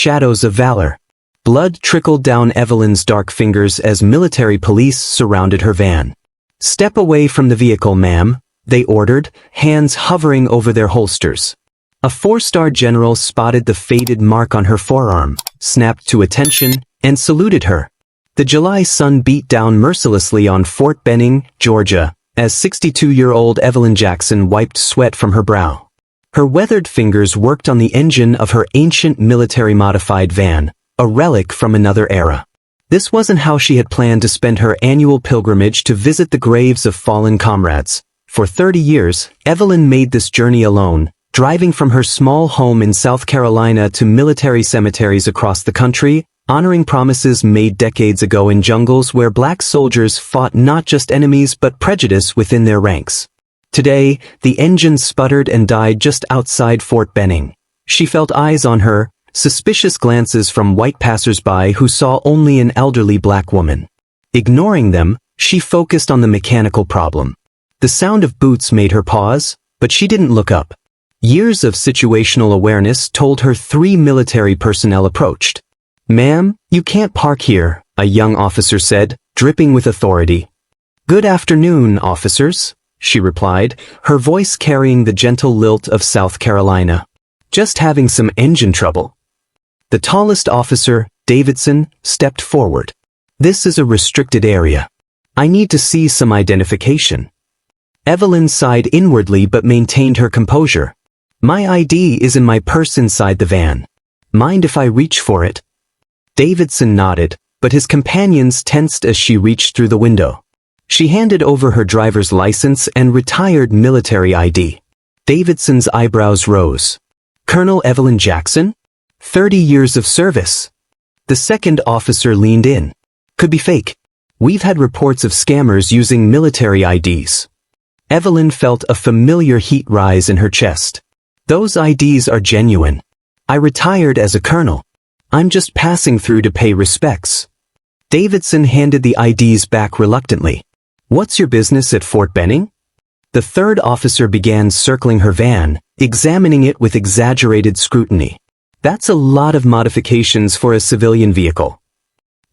shadows of valor. Blood trickled down Evelyn's dark fingers as military police surrounded her van. "Step away from the vehicle, ma'am," they ordered, hands hovering over their holsters. A four-star general spotted the faded mark on her forearm, snapped to attention, and saluted her. The July sun beat down mercilessly on Fort Benning, Georgia, as 62-year-old Evelyn Jackson wiped sweat from her brow. Her weathered fingers worked on the engine of her ancient military-modified van, a relic from another era. This wasn't how she had planned to spend her annual pilgrimage to visit the graves of fallen comrades. For 30 years, Evelyn made this journey alone, driving from her small home in South Carolina to military cemeteries across the country, honoring promises made decades ago in jungles where black soldiers fought not just enemies but prejudice within their ranks. Today, the engine sputtered and died just outside Fort Benning. She felt eyes on her, suspicious glances from white passers-by who saw only an elderly black woman. Ignoring them, she focused on the mechanical problem. The sound of boots made her pause, but she didn't look up. Years of situational awareness told her 3 military personnel approached. "Ma'am, you can't park here," a young officer said, dripping with authority. "Good afternoon, officers," she replied, her voice carrying the gentle lilt of South Carolina. "Just having some engine trouble." The tallest officer, Davidson, stepped forward. "This is a restricted area. I need to see some identification." Evelyn sighed inwardly but maintained her composure. "My ID is in my purse inside the van. Mind if I reach for it?" Davidson nodded, but his companions tensed as she reached through the window. She handed over her driver's license and retired military ID. Davidson's eyebrows rose. "Colonel Evelyn Jackson? 30 years of service." The second officer leaned in. "Could be fake. We've had reports of scammers using military IDs." Evelyn felt a familiar heat rise in her chest. "Those IDs are genuine. I retired as a colonel. I'm just passing through to pay respects." Davidson handed the IDs back reluctantly. "What's your business at Fort Benning?" The third officer began circling her van, examining it with exaggerated scrutiny. "That's a lot of modifications for a civilian vehicle."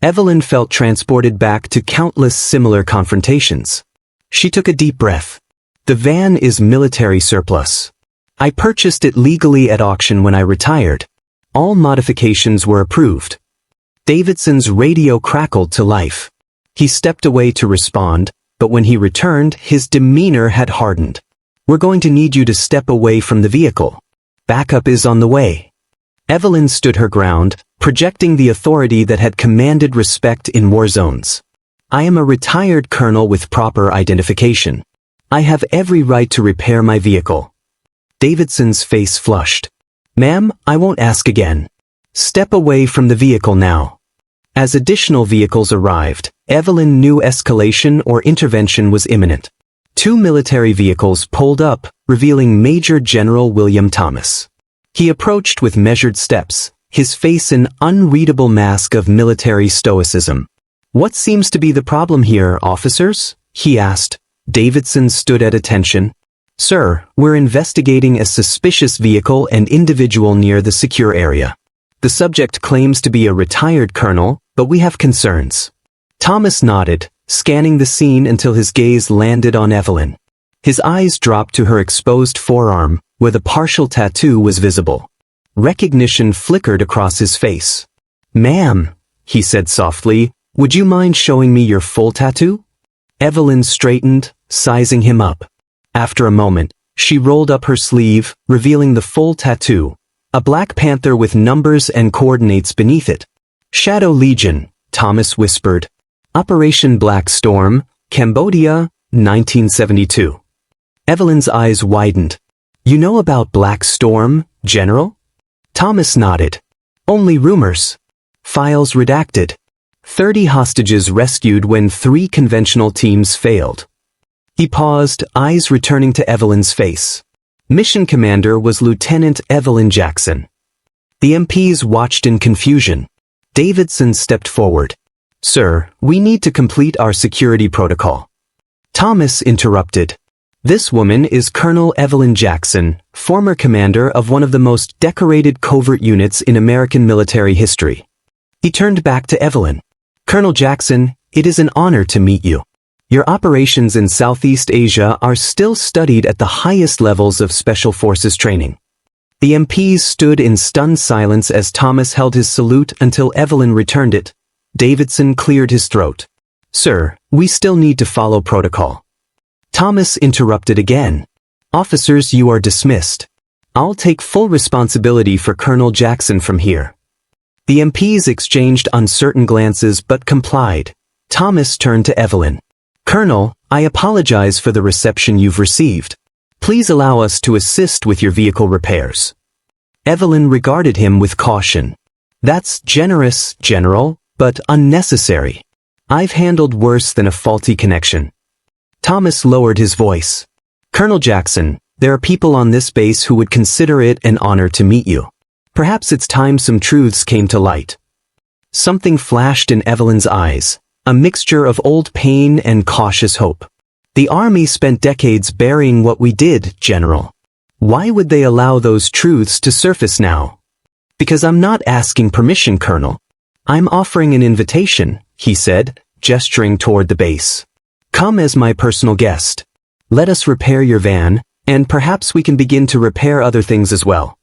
Evelyn felt transported back to countless similar confrontations. She took a deep breath. "The van is military surplus. I purchased it legally at auction when I retired. All modifications were approved." Davidson's radio crackled to life. He stepped away to respond, but when he returned, his demeanor had hardened. "We're going to need you to step away from the vehicle. Backup is on the way." Evelyn stood her ground, projecting the authority that had commanded respect in war zones. "I am a retired colonel with proper identification. I have every right to repair my vehicle." Davidson's face flushed. "Ma'am, I won't ask again. Step away from the vehicle now." As additional vehicles arrived, Evelyn knew escalation or intervention was imminent. 2 military vehicles pulled up, revealing Major General William Thomas. He approached with measured steps, his face an unreadable mask of military stoicism. "What seems to be the problem here, officers?" he asked. Davidson stood at attention. "Sir, we're investigating a suspicious vehicle and individual near the secure area. The subject claims to be a retired colonel, but we have concerns." Thomas nodded, scanning the scene until his gaze landed on Evelyn. His eyes dropped to her exposed forearm, where the partial tattoo was visible. Recognition flickered across his face. "Ma'am," he said softly, "would you mind showing me your full tattoo?" Evelyn straightened, sizing him up. After a moment, she rolled up her sleeve, revealing the full tattoo, a black panther with numbers and coordinates beneath it. "Shadow Legion," Thomas whispered. "Operation Black Storm, Cambodia, 1972. Evelyn's eyes widened. "You know about Black Storm, General?" Thomas nodded. "Only rumors. Files redacted. 30 hostages rescued when 3 conventional teams failed." He paused, eyes returning to Evelyn's face. Mission commander was Lieutenant Evelyn Jackson. The MPs watched in confusion. Davidson stepped forward. "Sir, we need to complete our security protocol." Thomas interrupted. This woman is Colonel Evelyn Jackson, former commander of one of the most decorated covert units in American military history. He turned back to Evelyn. Colonel Jackson, it is an honor to meet you. Your operations in Southeast Asia are still studied at the highest levels of Special Forces training. The MPs stood in stunned silence as Thomas held his salute until Evelyn returned it. Davidson cleared his throat. Sir, we still need to follow protocol. Thomas interrupted again. Officers, you are dismissed. I'll take full responsibility for Colonel Jackson from here. The MPs exchanged uncertain glances but complied. Thomas turned to Evelyn. Colonel, I apologize for the reception you've received. Please allow us to assist with your vehicle repairs. Evelyn regarded him with caution. That's generous, General, but unnecessary. I've handled worse than a faulty connection. Thomas lowered his voice. Colonel Jackson, there are people on this base who would consider it an honor to meet you. Perhaps it's time some truths came to light. Something flashed in Evelyn's eyes, a mixture of old pain and cautious hope. The Army spent decades burying what we did, General. Why would they allow those truths to surface now? Because I'm not asking permission, Colonel. I'm offering an invitation, he said, gesturing toward the base. Come as my personal guest. Let us repair your van, and perhaps we can begin to repair other things as well.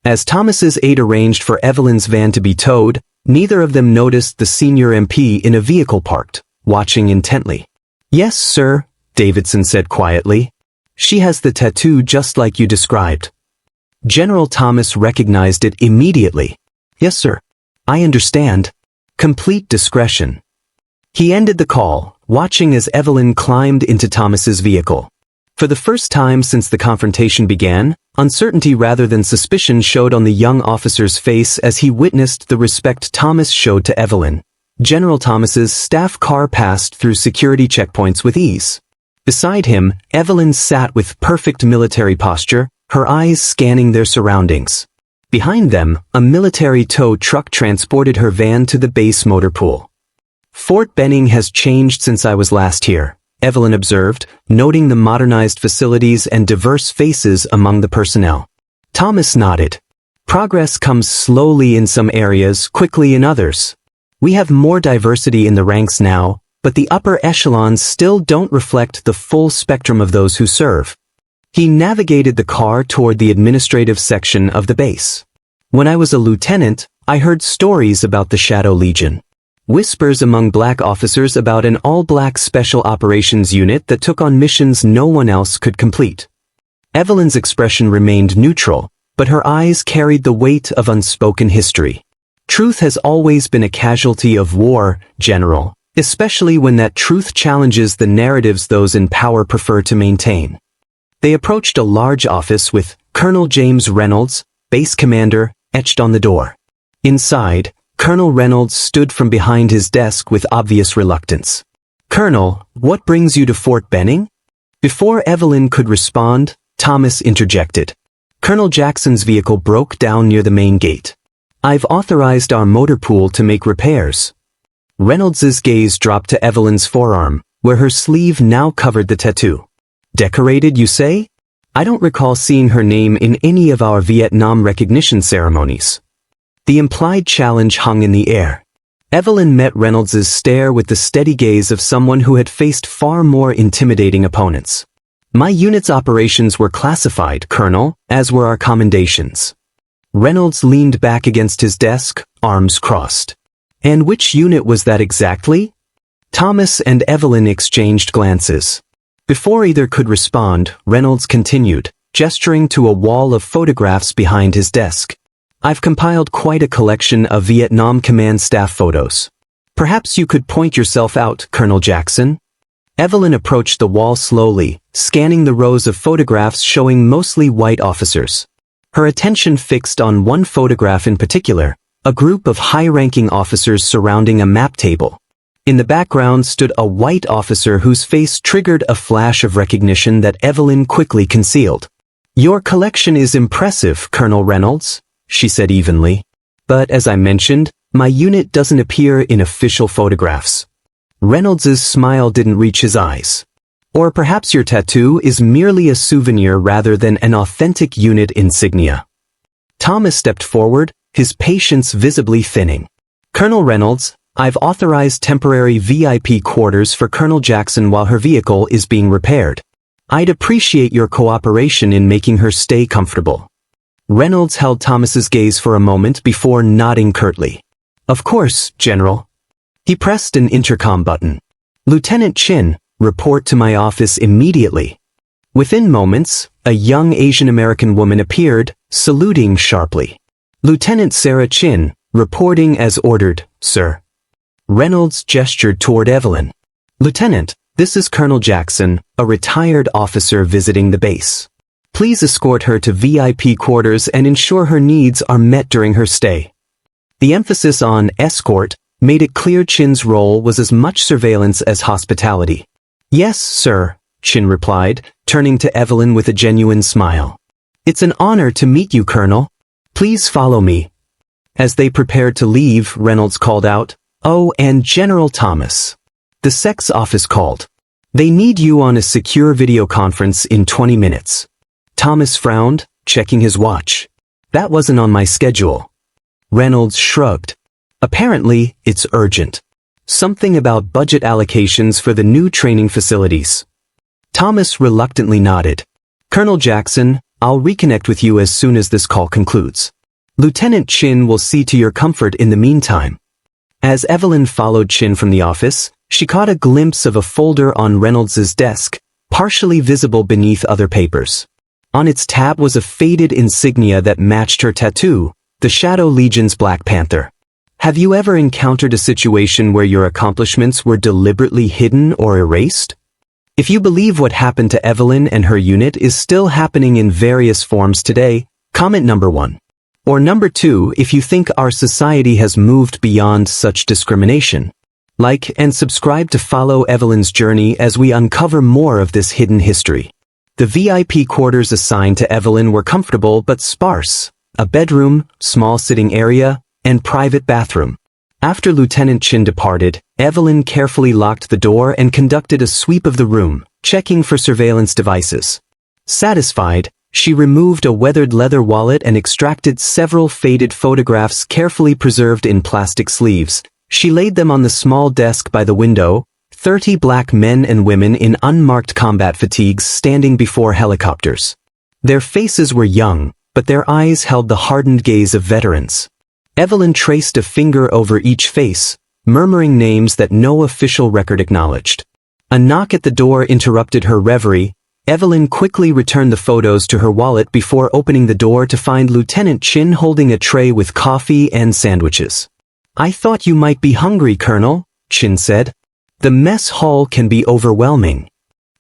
As Thomas's aide arranged for Evelyn's van to be towed, neither of them noticed the senior MP in a vehicle parked, watching intently. Yes, sir, Davidson said quietly. She has the tattoo just like you described. General Thomas recognized it immediately. Yes, sir. I understand. Complete discretion. He ended the call, watching as Evelyn climbed into Thomas's vehicle. For the first time since the confrontation began, uncertainty rather than suspicion showed on the young officer's face as he witnessed the respect Thomas showed to Evelyn. General Thomas's staff car passed through security checkpoints with ease. Beside him, Evelyn sat with perfect military posture, her eyes scanning their surroundings. Behind them, a military tow truck transported her van to the base motor pool. Fort Benning has changed since I was last here, Evelyn observed, noting the modernized facilities and diverse faces among the personnel. Thomas nodded. Progress comes slowly in some areas, quickly in others. We have more diversity in the ranks now, but the upper echelons still don't reflect the full spectrum of those who serve. He navigated the car toward the administrative section of the base. When I was a lieutenant, I heard stories about the Shadow Legion. Whispers among black officers about an all-black special operations unit that took on missions no one else could complete. Evelyn's expression remained neutral, but her eyes carried the weight of unspoken history. Truth has always been a casualty of war, General, especially when that truth challenges the narratives those in power prefer to maintain. They approached a large office with Colonel James Reynolds, base commander, etched on the door. Inside, Colonel Reynolds stood from behind his desk with obvious reluctance. Colonel, what brings you to Fort Benning? Before Evelyn could respond, Thomas interjected. Colonel Jackson's vehicle broke down near the main gate. I've authorized our motor pool to make repairs. Reynolds's gaze dropped to Evelyn's forearm, where her sleeve now covered the tattoo. Decorated, you say? I don't recall seeing her name in any of our Vietnam recognition ceremonies. The implied challenge hung in the air. Evelyn met Reynolds's stare with the steady gaze of someone who had faced far more intimidating opponents. My unit's operations were classified, Colonel, as were our commendations. Reynolds leaned back against his desk, arms crossed. And which unit was that exactly? Thomas and Evelyn exchanged glances. Before either could respond, Reynolds continued, gesturing to a wall of photographs behind his desk. I've compiled quite a collection of Vietnam command staff photos. Perhaps you could point yourself out, Colonel Jackson? Evelyn approached the wall slowly, scanning the rows of photographs showing mostly white officers. Her attention fixed on one photograph in particular, a group of high-ranking officers surrounding a map table. In the background stood a white officer whose face triggered a flash of recognition that Evelyn quickly concealed. Your collection is impressive, Colonel Reynolds, she said evenly. But as I mentioned, my unit doesn't appear in official photographs. Reynolds's smile didn't reach his eyes. Or perhaps your tattoo is merely a souvenir rather than an authentic unit insignia. Thomas stepped forward, his patience visibly thinning. Colonel Reynolds, I've authorized temporary VIP quarters for Colonel Jackson while her vehicle is being repaired. I'd appreciate your cooperation in making her stay comfortable. Reynolds held Thomas's gaze for a moment before nodding curtly. Of course, General. He pressed an intercom button. Lieutenant Chin, report to my office immediately. Within moments, a young Asian American woman appeared, saluting sharply. Lieutenant Sarah Chin, reporting as ordered, sir. Reynolds gestured toward Evelyn. Lieutenant, this is Colonel Jackson, a retired officer visiting the base. Please escort her to VIP quarters and ensure her needs are met during her stay. The emphasis on escort made it clear Chin's role was as much surveillance as hospitality. Yes, sir, Chin replied, turning to Evelyn with a genuine smile. It's an honor to meet you, Colonel. Please follow me. As they prepared to leave, Reynolds called out, Oh, and General Thomas. The sex office called. They need you on a secure video conference in 20 minutes. Thomas frowned, checking his watch. That wasn't on my schedule. Reynolds shrugged. Apparently, it's urgent. Something about budget allocations for the new training facilities. Thomas reluctantly nodded. Colonel Jackson, I'll reconnect with you as soon as this call concludes. Lieutenant Chin will see to your comfort in the meantime. As Evelyn followed Chin from the office, she caught a glimpse of a folder on Reynolds's desk, partially visible beneath other papers. On its tab was a faded insignia that matched her tattoo, the Shadow Legion's Black Panther. Have you ever encountered a situation where your accomplishments were deliberately hidden or erased? If you believe what happened to Evelyn and her unit is still happening in various forms today, comment number 1. Or number 2 if you think our society has moved beyond such discrimination. Like and subscribe to follow Evelyn's journey as we uncover more of this hidden history. The VIP quarters assigned to Evelyn were comfortable but sparse. A bedroom, small sitting area, and private bathroom. After Lieutenant Chin departed, Evelyn carefully locked the door and conducted a sweep of the room, checking for surveillance devices. Satisfied, she removed a weathered leather wallet and extracted several faded photographs carefully preserved in plastic sleeves. She laid them on the small desk by the window, 30 black men and women in unmarked combat fatigues standing before helicopters. Their faces were young, but their eyes held the hardened gaze of veterans. Evelyn traced a finger over each face, murmuring names that no official record acknowledged. A knock at the door interrupted her reverie. Evelyn quickly returned the photos to her wallet before opening the door to find Lieutenant Chin holding a tray with coffee and sandwiches. I thought you might be hungry, Colonel, Chin said. The mess hall can be overwhelming.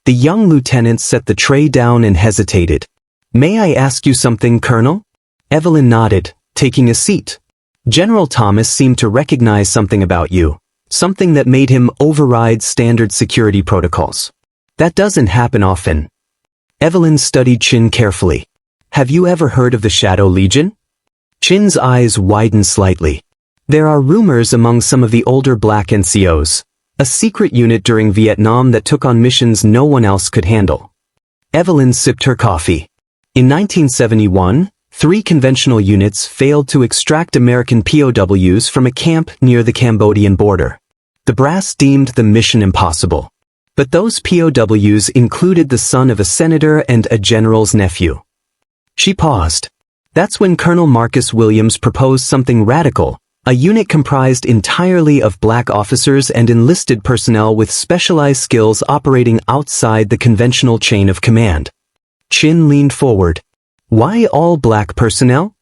The young lieutenant set the tray down and hesitated. May I ask you something, Colonel? Evelyn nodded, taking a seat. General Thomas seemed to recognize something about you, something that made him override standard security protocols. That doesn't happen often. Evelyn studied Chin carefully. Have you ever heard of the Shadow Legion? Chin's eyes widened slightly. There are rumors among some of the older black NCOs, a secret unit during Vietnam that took on missions no one else could handle. Evelyn sipped her coffee. In 1971, 3 conventional units failed to extract American POWs from a camp near the Cambodian border. The brass deemed the mission impossible. But those POWs included the son of a senator and a general's nephew. She paused. That's when Colonel Marcus Williams proposed something radical, a unit comprised entirely of black officers and enlisted personnel with specialized skills operating outside the conventional chain of command. Chin leaned forward. Why all black personnel?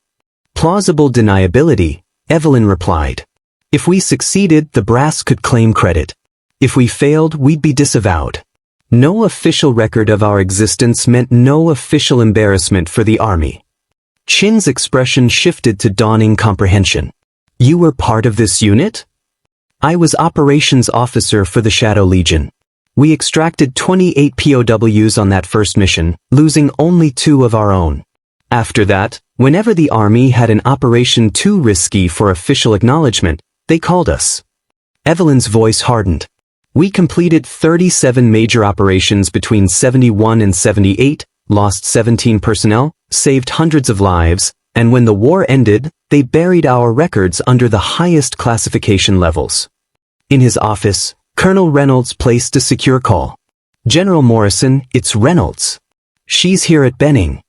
Plausible deniability, Evelyn replied. If we succeeded, the brass could claim credit. If we failed, we'd be disavowed. No official record of our existence meant no official embarrassment for the army. Chin's expression shifted to dawning comprehension. You were part of this unit? I was operations officer for the Shadow Legion. We extracted 28 POWs on that first mission, losing only 2 of our own. After that, whenever the army had an operation too risky for official acknowledgement, they called us. Evelyn's voice hardened. We completed 37 major operations between 71 and 78, lost 17 personnel, saved hundreds of lives, and when the war ended, they buried our records under the highest classification levels. In his office, Colonel Reynolds placed a secure call. General Morrison, it's Reynolds. She's here at Benning.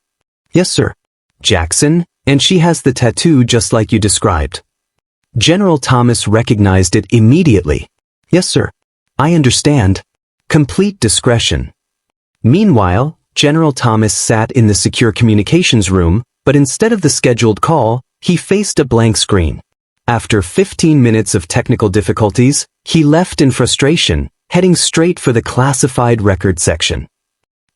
Yes, sir. Jackson, and she has the tattoo just like you described. General Thomas recognized it immediately. Yes, sir. I understand. Complete discretion. Meanwhile, General Thomas sat in the secure communications room, but instead of the scheduled call, he faced a blank screen. After 15 minutes of technical difficulties, he left in frustration, heading straight for the classified record section.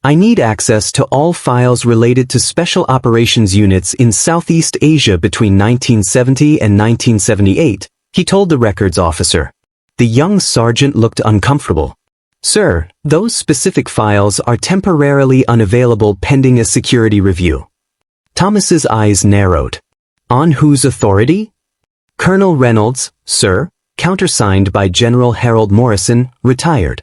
I need access to all files related to Special Operations Units in Southeast Asia between 1970 and 1978, he told the records officer. The young sergeant looked uncomfortable. Sir, those specific files are temporarily unavailable pending a security review. Thomas's eyes narrowed. On whose authority? Colonel Reynolds, sir, countersigned by General Harold Morrison, retired.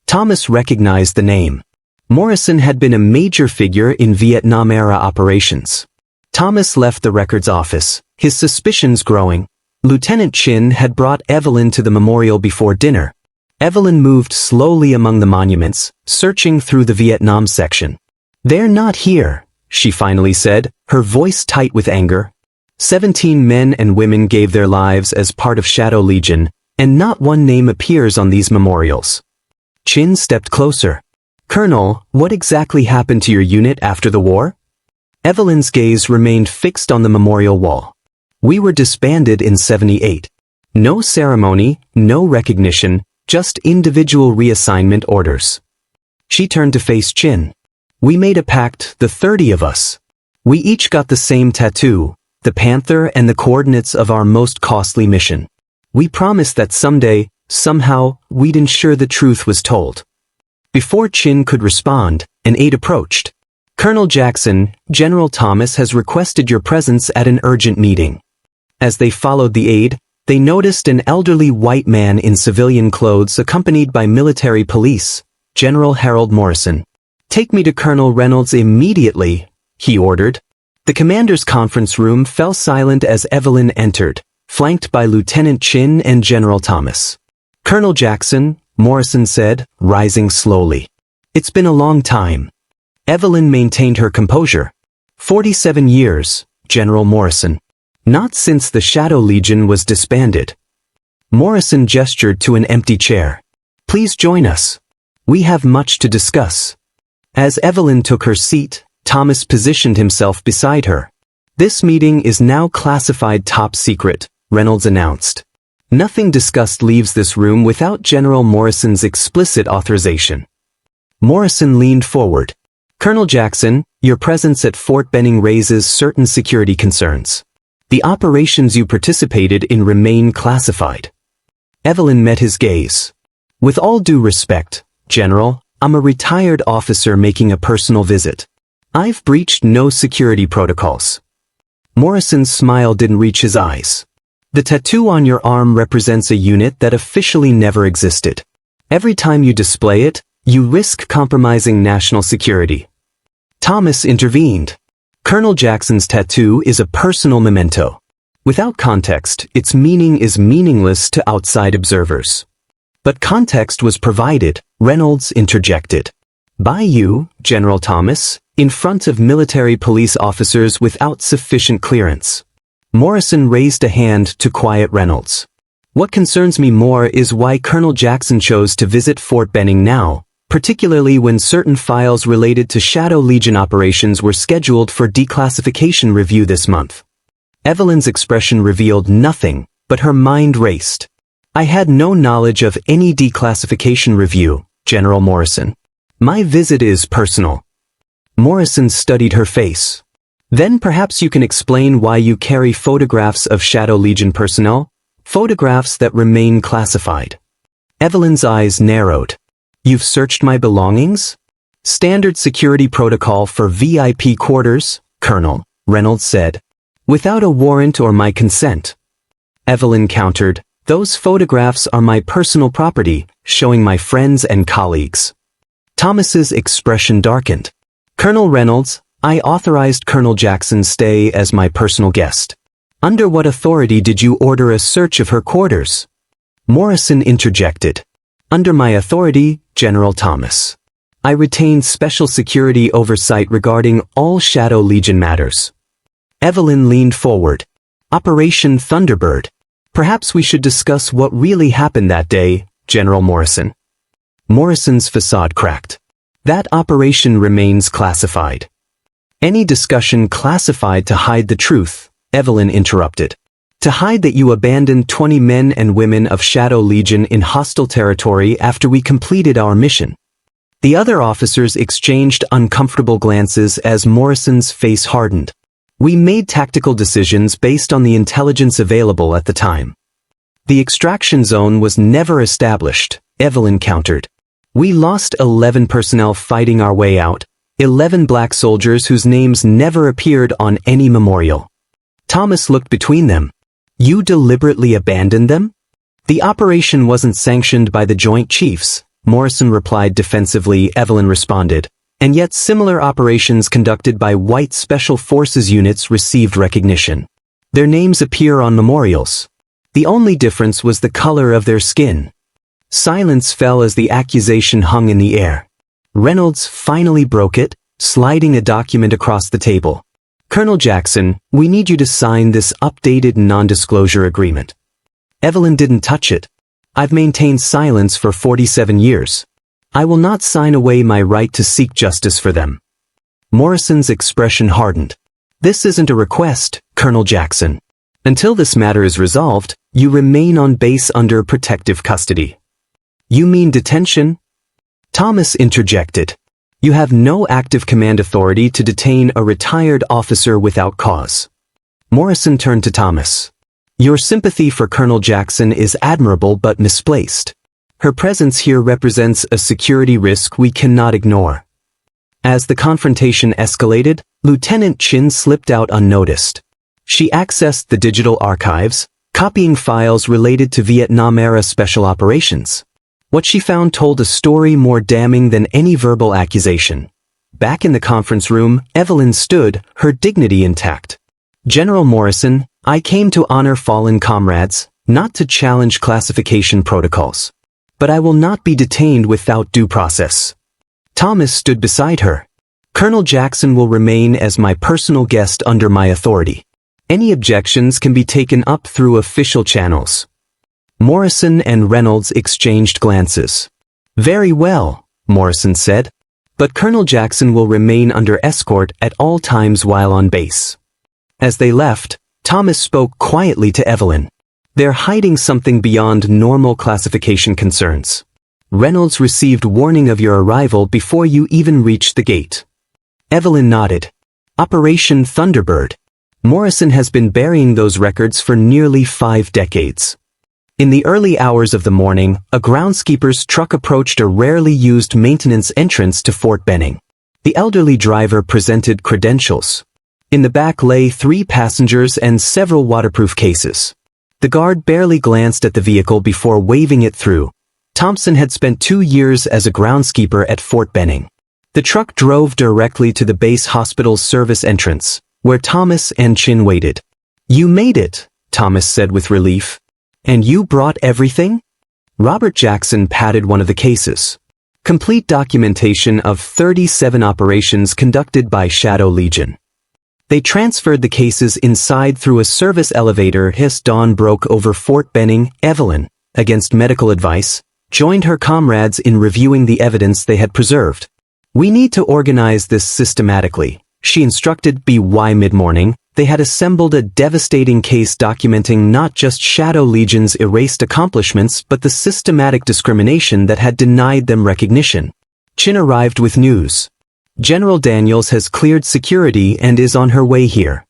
Thomas recognized the name. Morrison had been a major figure in Vietnam-era operations. Thomas left the records office, his suspicions growing. Lieutenant Chin had brought Evelyn to the memorial before dinner. Evelyn moved slowly among the monuments, searching through the Vietnam section. They're not here, she finally said, her voice tight with anger. 17 men and women gave their lives as part of Shadow Legion, and not one name appears on these memorials. Chin stepped closer. Colonel, what exactly happened to your unit after the war? Evelyn's gaze remained fixed on the memorial wall. We were disbanded in 78. No ceremony, no recognition, just individual reassignment orders. She turned to face Chin. We made a pact, the 30 of us. We each got the same tattoo, the panther and the coordinates of our most costly mission. We promised that someday, somehow, we'd ensure the truth was told. Before Chin could respond, an aide approached. Colonel Jackson, General Thomas has requested your presence at an urgent meeting. As they followed the aide, they noticed an elderly white man in civilian clothes accompanied by military police, General Harold Morrison. Take me to Colonel Reynolds immediately, he ordered. The commander's conference room fell silent as Evelyn entered, flanked by Lieutenant Chin and General Thomas. Colonel Jackson, Morrison said, rising slowly. It's been a long time. Evelyn maintained her composure. 47 years, General Morrison. Not since the Shadow Legion was disbanded. Morrison gestured to an empty chair. Please join us. We have much to discuss. As Evelyn took her seat, Thomas positioned himself beside her. This meeting is now classified top secret, Reynolds announced. Nothing discussed leaves this room without General Morrison's explicit authorization. Morrison leaned forward. Colonel Jackson, your presence at Fort Benning raises certain security concerns. The operations you participated in remain classified. Evelyn met his gaze. With all due respect, General, I'm a retired officer making a personal visit. I've breached no security protocols. Morrison's smile didn't reach his eyes. The tattoo on your arm represents a unit that officially never existed. Every time you display it, you risk compromising national security. Thomas intervened. Colonel Jackson's tattoo is a personal memento. Without context, its meaning is meaningless to outside observers. But context was provided, Reynolds interjected. By you, General Thomas, in front of military police officers without sufficient clearance. Morrison raised a hand to quiet Reynolds. What concerns me more is why Colonel Jackson chose to visit Fort Benning now, particularly when certain files related to Shadow Legion operations were scheduled for declassification review this month. Evelyn's expression revealed nothing, but her mind raced. I had no knowledge of any declassification review, General Morrison. My visit is personal. Morrison studied her face. Then perhaps you can explain why you carry photographs of Shadow Legion personnel, photographs that remain classified. Evelyn's eyes narrowed. You've searched my belongings? Standard security protocol for VIP quarters, Colonel, Reynolds said. Without a warrant or my consent. Evelyn countered, Those photographs are my personal property, showing my friends and colleagues. Thomas's expression darkened. Colonel Reynolds, I authorized Colonel Jackson's stay as my personal guest. Under what authority did you order a search of her quarters? Morrison interjected. Under my authority, General Thomas. I retained special security oversight regarding all Shadow Legion matters. Evelyn leaned forward. Operation Thunderbird. Perhaps we should discuss what really happened that day, General Morrison. Morrison's facade cracked. That operation remains classified. Any discussion classified to hide the truth, Evelyn interrupted. To hide that you abandoned 20 men and women of Shadow Legion in hostile territory after we completed our mission. The other officers exchanged uncomfortable glances as Morrison's face hardened. We made tactical decisions based on the intelligence available at the time. The extraction zone was never established, Evelyn countered. We lost 11 personnel fighting our way out, 11 black soldiers whose names never appeared on any memorial. Thomas looked between them. You deliberately abandoned them? The operation wasn't sanctioned by the Joint Chiefs, Morrison replied defensively. Evelyn responded. And yet similar operations conducted by white Special Forces units received recognition. Their names appear on memorials. The only difference was the color of their skin. Silence fell as the accusation hung in the air. Reynolds finally broke it, sliding a document across the table. Colonel Jackson, we need you to sign this updated non-disclosure agreement. Evelyn didn't touch it. I've maintained silence for 47 years. I will not sign away my right to seek justice for them. Morrison's expression hardened. This isn't a request, Colonel Jackson. Until this matter is resolved, you remain on base under protective custody. You mean detention? Thomas interjected. You have no active command authority to detain a retired officer without cause. Morrison turned to Thomas. Your sympathy for Colonel Jackson is admirable but misplaced. Her presence here represents a security risk we cannot ignore. As the confrontation escalated, Lieutenant Chin slipped out unnoticed. She accessed the digital archives, copying files related to Vietnam-era special operations. What she found told a story more damning than any verbal accusation. Back in the conference room, Evelyn stood, her dignity intact. General Morrison, I came to honor fallen comrades, not to challenge classification protocols. But I will not be detained without due process. Thomas stood beside her. Colonel Jackson will remain as my personal guest under my authority. Any objections can be taken up through official channels. Morrison and Reynolds exchanged glances. Very well, Morrison said. But Colonel Jackson will remain under escort at all times while on base. As they left, Thomas spoke quietly to Evelyn. They're hiding something beyond normal classification concerns. Reynolds received warning of your arrival before you even reached the gate. Evelyn nodded. Operation Thunderbird. Morrison has been burying those records for nearly 5 decades. In the early hours of the morning, a groundskeeper's truck approached a rarely used maintenance entrance to Fort Benning. The elderly driver presented credentials. In the back lay 3 passengers and several waterproof cases. The guard barely glanced at the vehicle before waving it through. Thompson had spent 2 years as a groundskeeper at Fort Benning. The truck drove directly to the base hospital's service entrance, where Thomas and Chin waited. You made it, Thomas said with relief. And you brought everything? Robert Jackson patted one of the cases. Complete documentation of 37 operations conducted by Shadow Legion. They transferred the cases inside through a service elevator as dawn broke over Fort Benning. Evelyn, against medical advice, joined her comrades in reviewing the evidence they had preserved. We need to organize this systematically, she instructed. By mid-morning, they had assembled a devastating case documenting not just Shadow Legion's erased accomplishments but the systematic discrimination that had denied them recognition. Chin arrived with news. General Daniels has cleared security and is on her way here.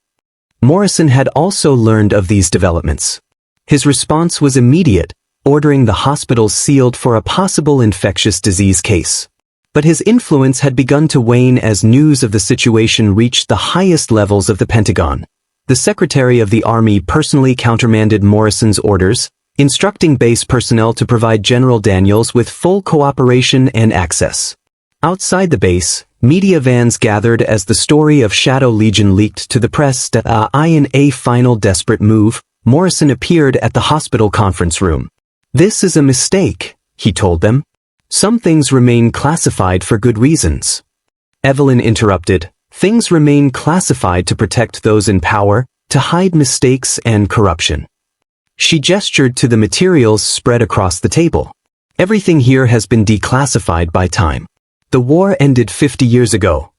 Morrison had also learned of these developments. His response was immediate, ordering the hospital sealed for a possible infectious disease case. But his influence had begun to wane as news of the situation reached the highest levels of the Pentagon. The Secretary of the Army personally countermanded Morrison's orders, instructing base personnel to provide General Daniels with full cooperation and access. Outside the base, media vans gathered as the story of Shadow Legion leaked to the press. In a final desperate move, Morrison appeared at the hospital conference room. "This is a mistake," he told them. "Some things remain classified for good reasons." Evelyn interrupted. "Things remain classified to protect those in power, to hide mistakes and corruption." She gestured to the materials spread across the table. "Everything here has been declassified by time. The war ended 50 years ago."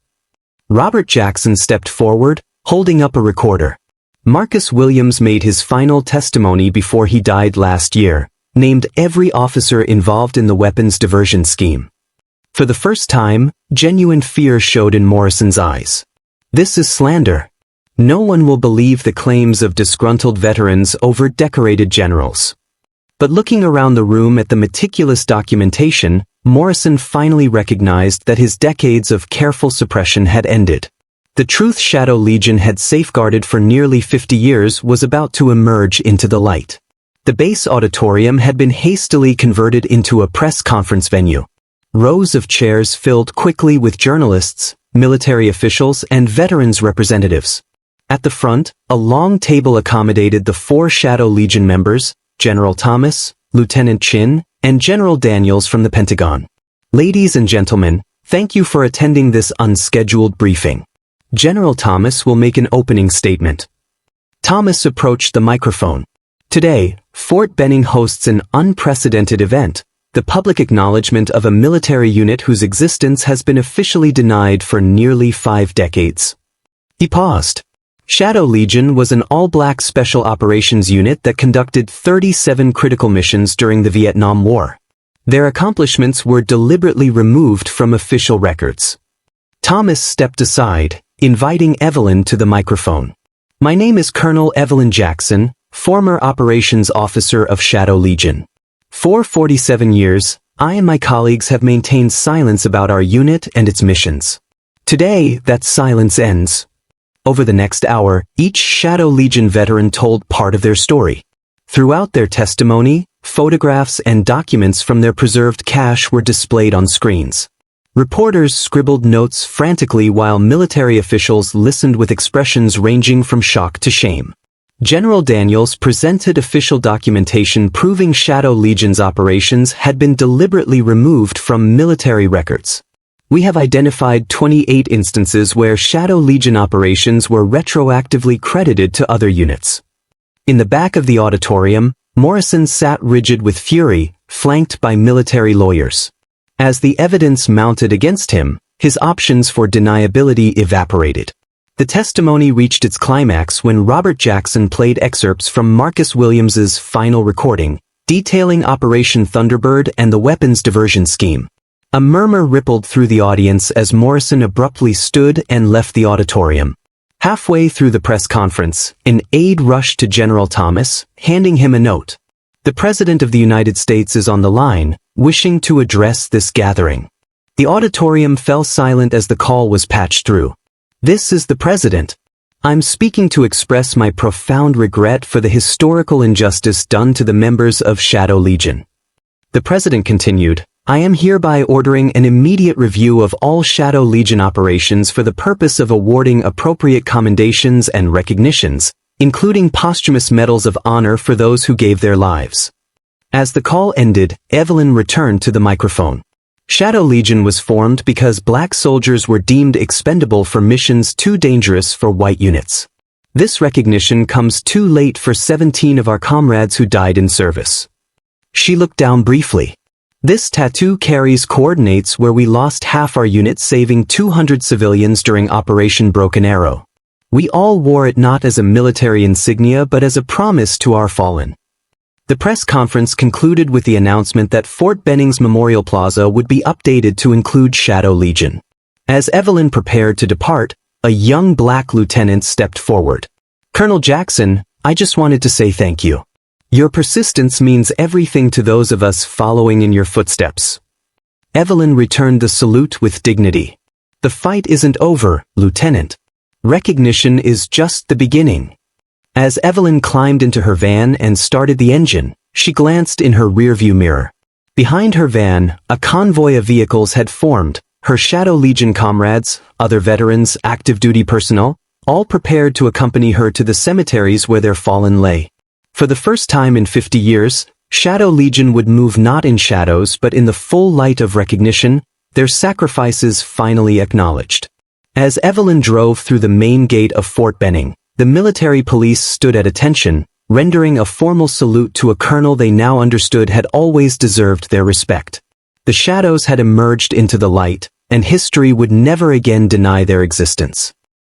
Robert Jackson stepped forward, holding up a recorder. Marcus Williams made his final testimony before he died last year, named every officer involved in the weapons diversion scheme. For the first time, genuine fear showed in Morrison's eyes. "This is slander. No one will believe the claims of disgruntled veterans over decorated generals." But looking around the room at the meticulous documentation, Morrison finally recognized that his decades of careful suppression had ended. The truth Shadow Legion had safeguarded for nearly 50 years was about to emerge into the light. The base auditorium had been hastily converted into a press conference venue. Rows of chairs filled quickly with journalists, military officials, and veterans representatives. At the front, a long table accommodated the 4 Shadow Legion members, General Thomas, Lieutenant Chin, and General Daniels from the Pentagon. "Ladies and gentlemen, thank you for attending this unscheduled briefing. General Thomas will make an opening statement." Thomas approached the microphone. "Today, Fort Benning hosts an unprecedented event, the public acknowledgement of a military unit whose existence has been officially denied for nearly 5 decades." He paused. Shadow Legion was an all-black special operations unit that conducted 37 critical missions during the Vietnam War. Their accomplishments were deliberately removed from official records. Thomas stepped aside, inviting Evelyn to the microphone. "My name is Colonel Evelyn Jackson, former operations officer of Shadow Legion. For 47 years, I and my colleagues have maintained silence about our unit and its missions. Today, that silence ends." Over the next hour, each Shadow Legion veteran told part of their story. Throughout their testimony, photographs and documents from their preserved cache were displayed on screens. Reporters scribbled notes frantically while military officials listened with expressions ranging from shock to shame. General Daniels presented official documentation proving Shadow Legion's operations had been deliberately removed from military records. "We have identified 28 instances where Shadow Legion operations were retroactively credited to other units." In the back of the auditorium, Morrison sat rigid with fury, flanked by military lawyers. As the evidence mounted against him, his options for deniability evaporated. The testimony reached its climax when Robert Jackson played excerpts from Marcus Williams's final recording, detailing Operation Thunderbird and the weapons diversion scheme. A murmur rippled through the audience as Morrison abruptly stood and left the auditorium. Halfway through the press conference, an aide rushed to General Thomas, handing him a note. "The President of the United States is on the line, wishing to address this gathering." The auditorium fell silent as the call was patched through. "This is the President. I'm speaking to express my profound regret for the historical injustice done to the members of Shadow Legion." The President continued, "I am hereby ordering an immediate review of all Shadow Legion operations for the purpose of awarding appropriate commendations and recognitions, including posthumous medals of honor for those who gave their lives." As the call ended, Evelyn returned to the microphone. Shadow Legion was formed because black soldiers were deemed expendable for missions too dangerous for white units. This recognition comes too late for 17 of our comrades who died in service. She looked down briefly. "This tattoo carries coordinates where we lost half our unit, saving 200 civilians during Operation Broken Arrow. We all wore it not as a military insignia but as a promise to our fallen." The press conference concluded with the announcement that Fort Benning's Memorial Plaza would be updated to include Shadow Legion. As Evelyn prepared to depart, a young black lieutenant stepped forward. "Colonel Jackson, I just wanted to say thank you. Your persistence means everything to those of us following in your footsteps." Evelyn returned the salute with dignity. "The fight isn't over, Lieutenant. Recognition is just the beginning." As Evelyn climbed into her van and started the engine, She glanced in her rearview mirror. Behind her van, a convoy of vehicles had formed, her Shadow Legion comrades, other veterans, active duty personnel, all prepared to accompany her to the cemeteries where their fallen lay. For the first time in 50 years, Shadow Legion would move not in shadows but in the full light of recognition, their sacrifices finally acknowledged. As Evelyn drove through the main gate of Fort Benning, the military police stood at attention, rendering a formal salute to a colonel they now understood had always deserved their respect. The shadows had emerged into the light, and history would never again deny their existence.